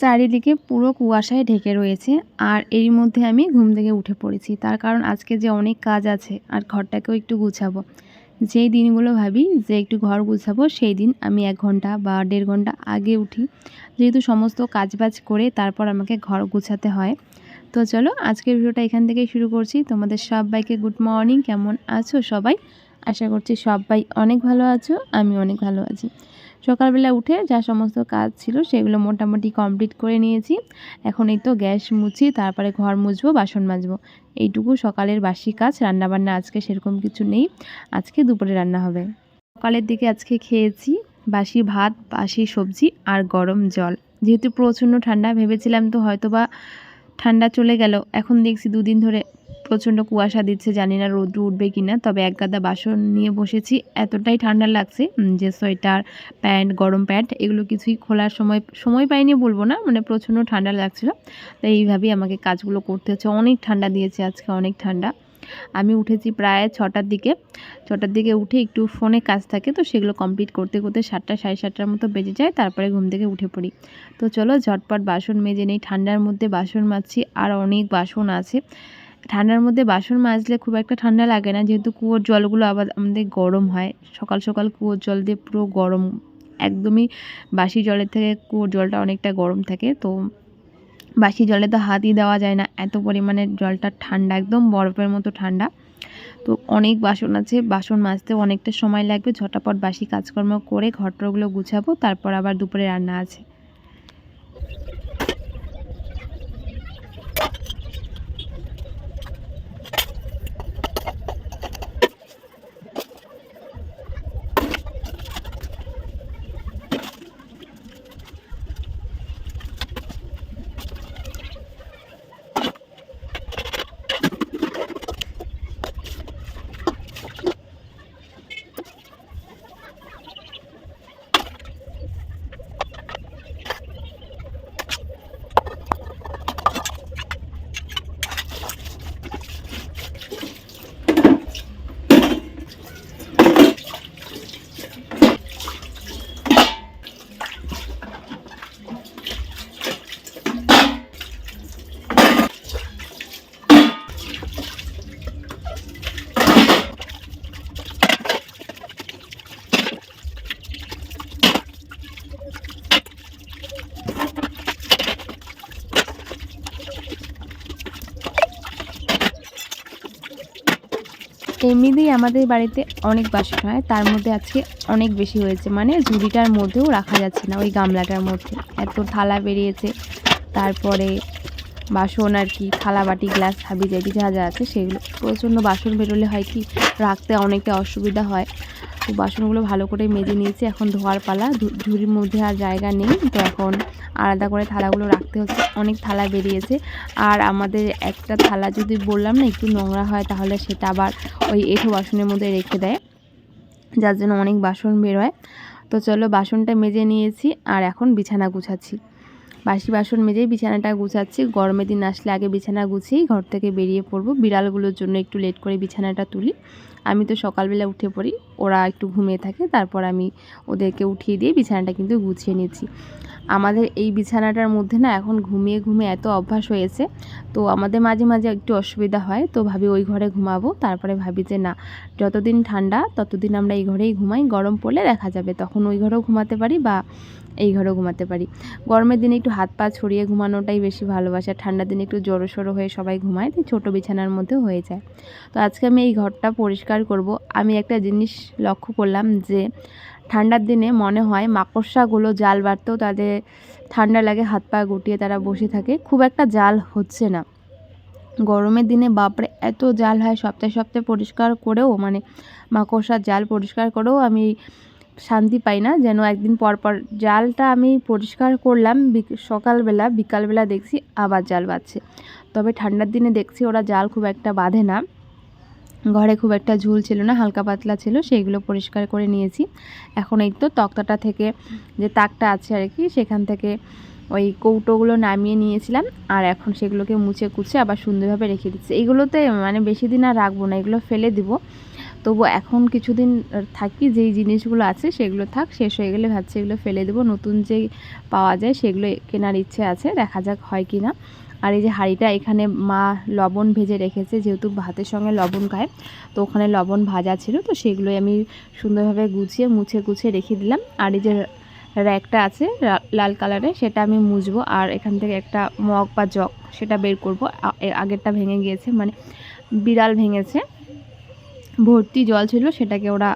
চারিদিকে পুরো কুয়াশায় ঢেকে রয়েছে, আর এর মধ্যে আমি ঘুম থেকে উঠে পড়েছি। তার কারণ আজকে যে অনেক কাজ আছে, আর ঘরটাকেও একটু গুছাবো। যেই দিনগুলো ভাবি যে একটু ঘর গুছাবো, সেই দিন আমি 1 ঘন্টা বা 1.5 ঘন্টা আগে উঠি, যেহেতু সমস্ত কাজবাজ করে তারপর আমাকে ঘর গুছাতে হয়। তো চলো আজকের ভিডিওটা এখান থেকেই শুরু করছি। তোমাদের সবাইকে গুড মর্নিং। কেমন আছো সবাই? আশা করছি সবাই অনেক ভালো আছো, আমি অনেক ভালো আছি। সকালবেলা উঠে যা সমস্ত কাজ ছিল সেগুলো মোটামুটি কমপ্লিট করে নিয়েছি। এখন এই তো গ্যাস মুছি, তারপরে ঘর মুছবো, বাসন মাজবো। এইটুকু সকালের বাসি কাজ। রান্নাবান্না আজকে সেরকম কিছু নেই, আজকে দুপুরে রান্না হবে। সকালের দিকে আজকে খেয়েছি বাসি ভাত, বাসি সবজি আর গরম জল। যেহেতু প্রচণ্ড ঠান্ডা, ভেবেছিলাম তো হয়তোবা ঠান্ডা চলে গেল, এখন দেখছি দুদিন ধরে প্রচণ্ড কুয়াশা দিচ্ছে, জানি না রোদ উঠবে কিনা। তবে এক গাদা বাসন নিয়ে বসেছি, এতটাই ঠান্ডা লাগছে যে সোয়েটার, প্যান্ট, গরম প্যান্ট এগুলো কিছুই খোলার সময় পাইনি বলবো না, মানে প্রচণ্ড ঠান্ডা লাগছিল। তাই এইভাবেই আমাকে কাজগুলো করতে হচ্ছে। অনেক ঠান্ডা দিয়েছে আজকে, অনেক ঠান্ডা। আমি উঠেছি প্রায় 6টার দিকে। 6টার দিকে উঠে একটু ফোনে কাজ থাকে, তো সেগুলো কমপ্লিট করতে করতে 7টা সাড়ে 7টার মতো বেজে যায়, তারপরে ঘুম থেকে উঠে পড়ি। তো চলো ঝটপট বাসন মেজে নেই। ঠান্ডার মধ্যে বাসন মাজছি, আর অনেক বাসন আছে। ঠান্ডার মধ্যে বাসন মাজলে খুব একটা ঠান্ডা লাগে না, যেহেতু কুয়োর জলগুলো আবার আমাদের গরম হয়। সকাল সকাল কুয়োর জল দিয়ে পুরো গরম, একদমই বাসি জলের থেকে কুয়োর জলটা অনেকটা গরম থাকে। তো বাসি জলে তো হাতই দেওয়া যায় না, এত পরিমাণে জলটা ঠান্ডা, একদম বরফের মতো ঠান্ডা। তো অনেক বাসন আছে, বাসন মাজতে অনেকটা সময় লাগবে। ঝটাপট বাসি কাজকর্ম করে ঘরটরগুলো গুছাবো, তারপর আবার দুপুরে রান্না আছে। এমনিতেই আমাদের বাড়িতে অনেক বাসন হয়, তার মধ্যে আজকে অনেক বেশি হয়েছে, মানে ঝুড়িটার মধ্যেও রাখা যাচ্ছে না, ওই গামলাটার মধ্যে এত থালা বেরিয়েছে। তারপরে বাসন আর কি, থালা বাটি গ্লাস হাবিজাবি যা যা আছে সেগুলো, প্রচণ্ড বাসন বেরোলে হয় কি রাখতে অনেকটা অসুবিধা হয়। তো বাসনগুলো ভালো করে মেজে নিয়েছি, এখন ধোয়ার পালা। ঝুড়ির মধ্যে আর জায়গা নেই, তো এখন আলাদা করে থালাগুলো রাখতে হচ্ছে। অনেক থালা বেরিয়েছে, আর আমাদের একটা থালা যদি বললাম না একটু নোংরা হয়, তাহলে সেটা আবার ওই এঁঠো বাসনের মধ্যে রেখে দেয়, যার জন্য অনেক বাসন বের হয়। তো চলো বাসনটা মেজে নিয়েছি, আর এখন বিছানা গুছাচ্ছি। বাসি বাসন মেজেই বিছানাটা গুছাচ্ছি। গরমের দিন আসলে আগে বিছানা গুছিয়েই ঘর থেকে বেরিয়ে পড়বো। বিড়ালগুলোর জন্য একটু লেট করে বিছানাটা তুলি। আমি তো সকালবেলা উঠে পড়ি, ওরা একটু ঘুমিয়ে থাকে, তারপর আমি ওদেরকে উঠিয়ে দিয়ে বিছানাটা কিন্তু গুছিয়ে নিচ্ছি। আমাদের এই বিছানাটার মধ্যে না এখন ঘুমিয়ে ঘুমিয়ে এত অভ্যাস হয়েছে, তো আমাদের মাঝে মাঝে একটু অসুবিধা হয়। তো ভাবি ওই ঘরে ঘুমাবো, তারপরে ভাবি যে না, যতদিন ঠান্ডা ততদিন আমরা এই ঘরেই ঘুমাই, গরম পড়লে দেখা যাবে তখন ওই ঘরেও ঘুমাতে পারি বা এই ঘরেও ঘুমাতে পারি। গরমের দিনে একটু হাত পা ছড়িয়ে ঘুমানোটাই বেশি ভালোবাসা, ঠান্ডার দিনে একটু জড়ো সড়ো হয়ে সবাই ঘুমায়, তাই ছোটো বিছানার মধ্যেও হয়ে যায়। তো আজকে আমি এই ঘরটা পরিষ্কার করব। আমি একটা জিনিস লক্ষ্য করলাম যে ঠান্ডার দিনে মনে হয় মাকড়সাগুলো জাল বাড়তেও তাদের ঠান্ডা লাগে, হাত পা গুটিয়ে তারা বসে থাকে, খুব একটা জাল হচ্ছে না। গরমের দিনে বাপরে এত জাল হয়, সপ্তাহে সপ্তাহে পরিষ্কার করেও, মানে মাকড়সার জাল পরিষ্কার করেও আমি শান্তি পাই না। যেন একদিন পর পর জালটা আমি পরিষ্কার করলাম সকালবেলা, বিকালবেলা দেখছি আবার জাল বাঁধছে। তবে ঠান্ডার দিনে দেখছি ওরা জাল খুব একটা বাঁধে না। ঘরে খুব একটা ঝুল ছিল না, হালকা পাতলা ছিল, সেইগুলো পরিষ্কার করে নিয়েছি। এখন এই তো তক্তাটা থেকে যে তাকটা আছে আর কি, সেখান থেকে ওই কৌটোগুলো নামিয়ে নিয়েছিলাম, আর এখন সেগুলোকে মুছে কুচে আবার সুন্দরভাবে রেখে দিচ্ছি। এইগুলোতে মানে বেশি দিন আর রাখবো না, এগুলো ফেলে দিব। তবু এখন কিছুদিন থাকি, যেই জিনিসগুলো আছে সেগুলো থাক, শেষ হয়ে গেলে ভাবছি এগুলো ফেলে দেবো। নতুন যেই পাওয়া যায় সেগুলো কেনার ইচ্ছে আছে, দেখা যাক হয় কি না। আর এই যে হাঁড়িটা, এখানে মা লবণ ভেজে রেখেছে, যেহেতু ভাতের সঙ্গে লবণ খায়, তো ওখানে লবণ ভাজা ছিল, তো সেগুলোই আমি সুন্দরভাবে গুছিয়ে মুছে রেখে দিলাম। আর এই যে র্যাকটা আছে লাল কালারের, সেটা আমি মুছবো। আর এখান থেকে একটা মগ বা জগ সেটা বের করব। আগেরটা ভেঙে গিয়েছে, মানে বিড়াল ভেঙেছে, ভর্তি জল ছিল, সেটাকে ওরা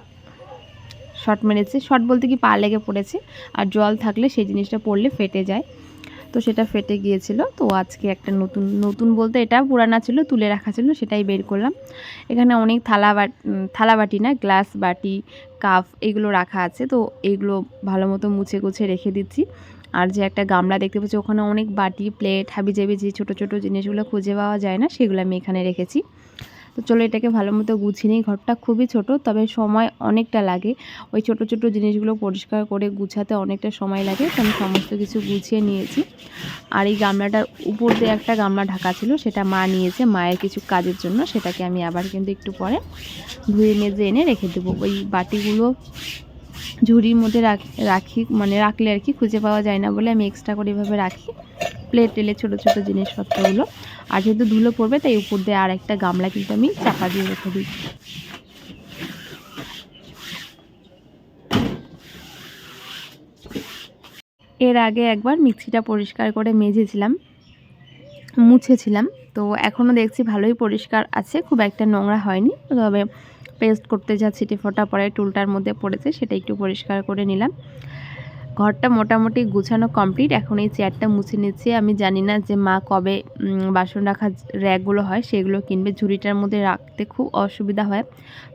শর্ট মেরেছে। শর্ট বলতে কি, পা লেগে পড়েছে। আর জল থাকলে সেই জিনিসটা পড়লে ফেটে যায়, তো সেটা ফেটে গিয়েছিল। তো আজকে একটা নতুন বলতে এটা পুরানা ছিল, তুলে রাখা ছিল, সেটাই বের করলাম। এখানে অনেক থালা বাটি না, গ্লাস, বাটি, কাপ এগুলো রাখা আছে, তো এইগুলো ভালো মতো মুছে গুছে রেখে দিচ্ছি। আর যে একটা গামলা দেখতে পাচ্ছি, ওখানে অনেক বাটি, প্লেট, হাবিজাবি যে ছোটো ছোটো জিনিসগুলো খুঁজে পাওয়া যায় না, সেগুলো আমি এখানে রেখেছি। তো চলো এটাকে ভালো মতো গুছিয়ে নিই। ঘরটা খুবই ছোট, তবে সময় অনেকটা লাগে। ওই ছোট ছোট জিনিসগুলো পরিষ্কার করে গুছাতে অনেকটা সময় লাগে, তো আমি সমস্ত কিছু গুছিয়ে নিয়েছি। আর এই গামলাটার উপর দিয়ে একটা গামলা ঢাকা ছিল, সেটা মা নিয়েছে মায়ের কিছু কাজের জন্য, সেটাকে আমি আবার কিন্তু একটু পরে ধুয়ে মেজে এনে রেখে দেবো। ওই বাটিগুলো ঝুড়ির মধ্যে রাখি, মানে রাখলে আর কি খুঁজে পাওয়া যায় না বলে আমি এক্সট্রা করে এভাবে রাখি, প্লেট টেলে ছোটো ছোটো জিনিসপত্রগুলো। আর যেহেতু ধুলো পড়বে, তাই উপর দিয়ে আর একটা গামলা কিন্তু আমি চাপা দিয়ে রেখে দিই। এর আগে একবার মিক্সিটা পরিষ্কার করে মুছেছিলাম, তো এখনও দেখছি ভালোই পরিষ্কার আছে, খুব একটা নোংরা হয়নি। তবে পেস্ট করতে যা ছিটে ফোটা পরে টুলটার মধ্যে পড়েছে, সেটা একটু পরিষ্কার করে নিলাম। ঘরটা মোটামুটি গুছানো কমপ্লিট। এখন এই চেয়ারটা মুছে নিচ্ছি। আমি জানি না যে মা কবে বাসন রাখার র্যাকগুলো হয় সেগুলো কিনবে। ঝুড়িটার মধ্যে রাখতে খুব অসুবিধা হয়,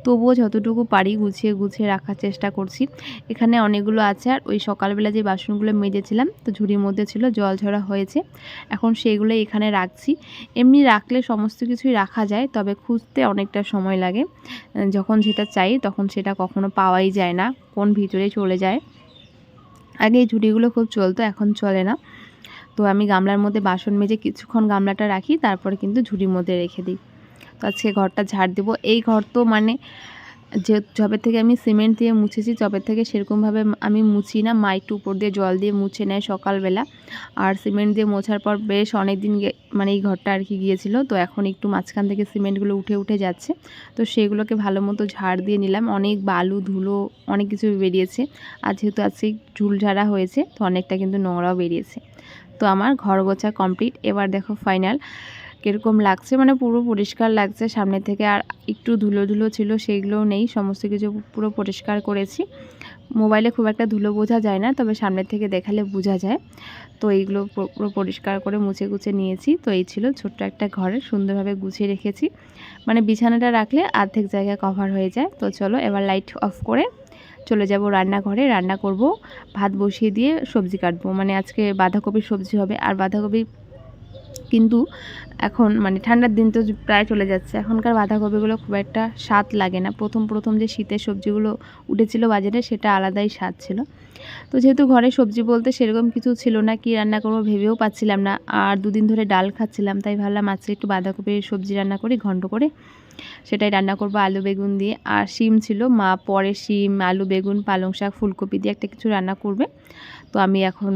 তবুও যতটুকু পারি গুছিয়ে রাখার চেষ্টা করছি। এখানে অনেকগুলো আছে। আর ওই সকালবেলা যে বাসনগুলো মেজেছিলাম, তো ঝুড়ির মধ্যে ছিল, জল ঝরা হয়েছে, এখন সেগুলো এখানে রাখছি। এমনি রাখলে সমস্ত কিছুই রাখা যায়, তবে খুঁজতে অনেকটা সময় লাগে। যখন যেটা চাই তখন সেটা কখনো পাওয়াই যায় না, কোন ভিতরে চলে যায়। আগে এই ঝুড়িগুলো খুব চলতো, এখন চলে না। তো আমি গামলার মধ্যে বাসন মেজে কিছুক্ষণ গামলাটা রাখি, তারপরে কিন্তু ঝুড়ির মধ্যে রেখে দিই। তো আজকে ঘরটা ঝাড় দেবো। এই ঘর তো মানে যে যবে থেকে আমি সিমেন্ট দিয়ে মুছেছি, তবে থেকে সেরকমভাবে আমি মুছি না। মা একটু উপর দিয়ে জল দিয়ে মুছে নেয় সকালবেলা। আর সিমেন্ট দিয়ে মোছার পর বেশ অনেক দিন মানে এই ঘরটা আর কি গিয়েছিল, তো এখন একটু মাঝখান থেকে সিমেন্টগুলো উঠে যাচ্ছে, তো সেগুলোকে ভালো মতো ঝাড় দিয়ে নিলাম। অনেক বালু, ধুলো, অনেক কিছু বেরিয়েছে। আর যেহেতু আজকে ঝুল ঝাড়া হয়েছে, তো অনেকটা কিন্তু নোংরাও বেরিয়েছে। তো আমার ঘর গোছা কমপ্লিট। এবার দেখো ফাইনাল কীরকম লাগছে, মানে পুরো পরিষ্কার লাগছে সামনে থেকে। আর একটু ধুলো ছিল, সেইগুলোও নেই, সমস্ত কিছু পুরো পরিষ্কার করেছি। মোবাইলে খুব একটা ধুলো বোঝা যায় না, তবে সামনের থেকে দেখালে বোঝা যায়। তো এইগুলো পুরো পরিষ্কার করে মুছে নিয়েছি। তো এই ছিল ছোট্ট একটা ঘরে, সুন্দরভাবে গুছিয়ে রেখেছি। মানে বিছানাটা রাখলে অর্ধেক জায়গা কভার হয়ে যায়। তো চলো এবার লাইট অফ করে চলে যাব রান্নাঘরে। রান্না করব, ভাত বসিয়ে দিয়ে সবজি কাটবো। মানে আজকে বাঁধাকপির সবজি হবে। আর বাঁধাকপি কিন্তু এখন মানে ঠান্ডার দিন তো প্রায় চলে যাচ্ছে, এখনকার বাঁধাকপিগুলো খুব একটা স্বাদ লাগে না। প্রথম যে শীতের সবজিগুলো উঠেছিল বাজারে, সেটা আলাদাই স্বাদ ছিল। তো যেহেতু ঘরে সবজি বলতে সেরকম কিছু ছিল না, কি রান্না করবো ভেবেও পাচ্ছিলাম না। আর দুদিন ধরে ডাল খাচ্ছিলাম, তাই ভাবলাম আজকে একটু বাঁধাকপির সবজি রান্না করি, ঘন্ট করে। সেটাই রান্না করবো আলু বেগুন দিয়ে। আর শিম ছিল, মা পরে শিম, আলু বেগুন, পালং শাক, ফুলকপি দিয়ে একটা কিছু রান্না করবে। তো আমি এখন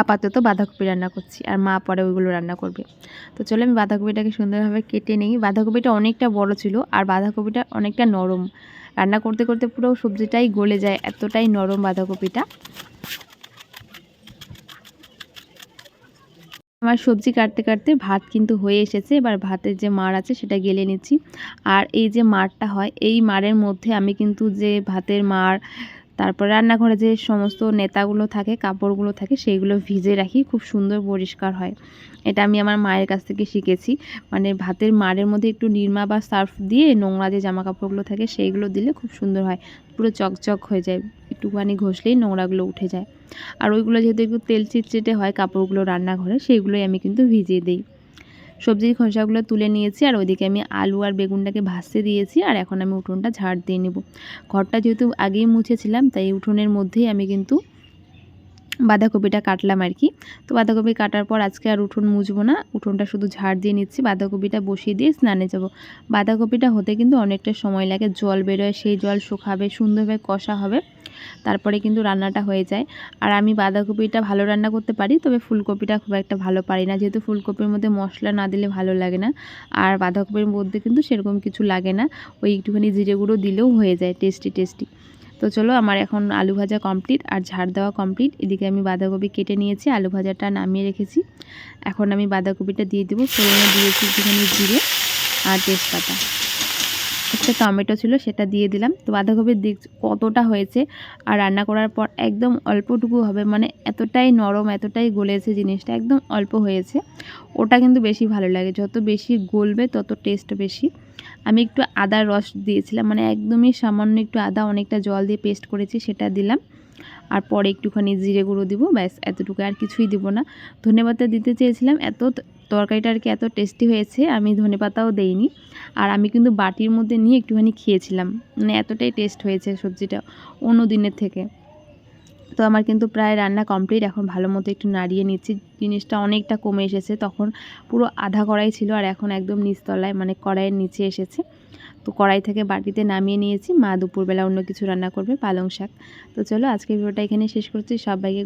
আপাতত বাঁধাকপি রান্না করছি, আর মা পরে ওইগুলো রান্না করবে। তো চলো আমি বাঁধাকপিটাকে সুন্দরভাবে কেটে নিই। বাঁধাকপিটা অনেকটা বড় ছিল, আর বাঁধাকপিটা অনেকটা নরম। রান্না করতে করতে পুরো সবজিটাই গলে যায়, এতটাই নরম বাঁধাকপিটা। আমার সবজি কাটতে কাটতে ভাত কিন্তু হয়ে এসেছে। এবার ভাতের যে মাড় আছে সেটা গেলে নিচ্ছি। আর এই যে মাড়টা হয়, এই মাড়ের মধ্যে আমি কিন্তু যে ভাতের মাড়, তারপর রান্নাঘরে যে সমস্ত নেতাগুলো থাকে, কাপড়গুলো থাকে, সেইগুলো ভিজে রাখি, খুব সুন্দর পরিষ্কার হয়। এটা আমি আমার মায়ের কাছ থেকে শিখেছি। মানে ভাতের মাড়ের মধ্যে একটু নিরমা বা সার্ফ দিয়ে নোংরা যে জামা কাপড়গুলো থাকে সেইগুলো দিলে খুব সুন্দর হয়, পুরো চকচক হয়ে যায়, একটুখানি ঘষলেই নোংরাগুলো উঠে যায়। আর ওইগুলো যেহেতু একটু তেল চিটচিটে হয় কাপড়গুলো রান্নাঘরে, সেইগুলোই আমি কিন্তু ভিজিয়ে দিই। সবজির খোসাগুলো তুলে নিয়েছি, আর ওইদিকে আমি আলু আর বেগুনটাকে ভাজতে দিয়েছি। আর এখন আমি উঠোনটা ঝাড় দিয়ে নেব। ঘরটা যেহেতু আগেই মুছেছিলাম, তাই উঠোনের মধ্যেই আমি কিন্তু বাঁধাকপিটা কাটলাম আর কি। তো বাঁধাকপি কাটার পর আজকে আর উঠোন মুছবো না, উঠোনটা শুধু ঝাড় দিয়ে নিচ্ছি, বাঁধাকপিটা বসিয়ে দিয়ে স্নানে যাব। বাঁধাকপিটা হতে কিন্তু অনেকটা সময় লাগে, জল বেরোয়, সেই জল শুকাবে, সুন্দরভাবে কষা হবে, তারপরে কিন্তু রান্নাটা হয়ে যায়। আর আমি বাঁধাকপিটা ভালো রান্না করতে পারি, তবে ফুলকপিটা খুব একটা ভালো পারি না, যেহেতু ফুলকপির মধ্যে মশলা না দিলে ভালো লাগে না, আর বাঁধাকপির মধ্যে কিন্তু সেরকম কিছু লাগে না, ওই একটুখানি জিরে গুঁড়ো দিলেও হয়ে যায় টেস্টি টেস্টি। তো চলো, আমার এখন আলু ভাজা কমপ্লিট আর ঝাড় দেওয়া কমপ্লিট। এদিকে আমি বাঁধাকপি কেটে নিয়েছি, আলু ভাজাটা নামিয়ে রেখেছি। এখন আমি বাঁধাকপিটা দিয়ে দেবো, ফোড়নে দিয়েছি একটুখানি জিরে আর তেজপাতা, একটা টমেটো ছিল সেটা দিয়ে দিলাম। তো বাঁধাকপির দিক কতটা হয়েছে, আর রান্না করার পর একদম অল্পটুকু হবে, মানে এতটাই নরম, এতটাই গলেছে জিনিসটা, একদম অল্প হয়েছে। ওটা কিন্তু বেশি ভালো লাগে, যত বেশি গলবে তত টেস্ট বেশি। আমি একটু আদার রস দিয়েছিলাম, মানে একদমই সামান্য একটু আদা, অনেকটা জল দিয়ে পেস্ট করেছি সেটা দিলাম। আর পরে একটুখানি জিরে গুঁড়ো দিব, ব্যাস এতটুকু, আর কিছুই দিব না। ধনেপাতা দিতে চেয়েছিলাম, এত তরকারিটা আর কি এত টেস্টি হয়েছে, আমি ধনেপাতাও দেইনি। আর আমি কিন্তু বাটির মধ্যে নিয়ে একটুখানি খেয়েছিলাম, মানে এতটাই টেস্ট হয়েছে সবজিটা অন্য দিনের থেকে। তো আমার কিন্তু প্রায় রান্না কমপ্লিট, এখন ভালো মতো একটু নাড়িয়ে নিচ্ছি। জিনিসটা অনেকটা কমে এসেছে, তখন পুরো আধা কড়াই ছিল, আর এখন একদম নিচতলায়, মানে কড়াইয়ের নিচে এসেছে। তো কড়াই থেকে বাটিতে নামিয়ে নিয়েছি। মা দুপুরবেলা অন্য কিছু রান্না করবে, পালং শাক। তো চলো, আজকের ভিডিওটা এখানে শেষ করছি। সবাইকে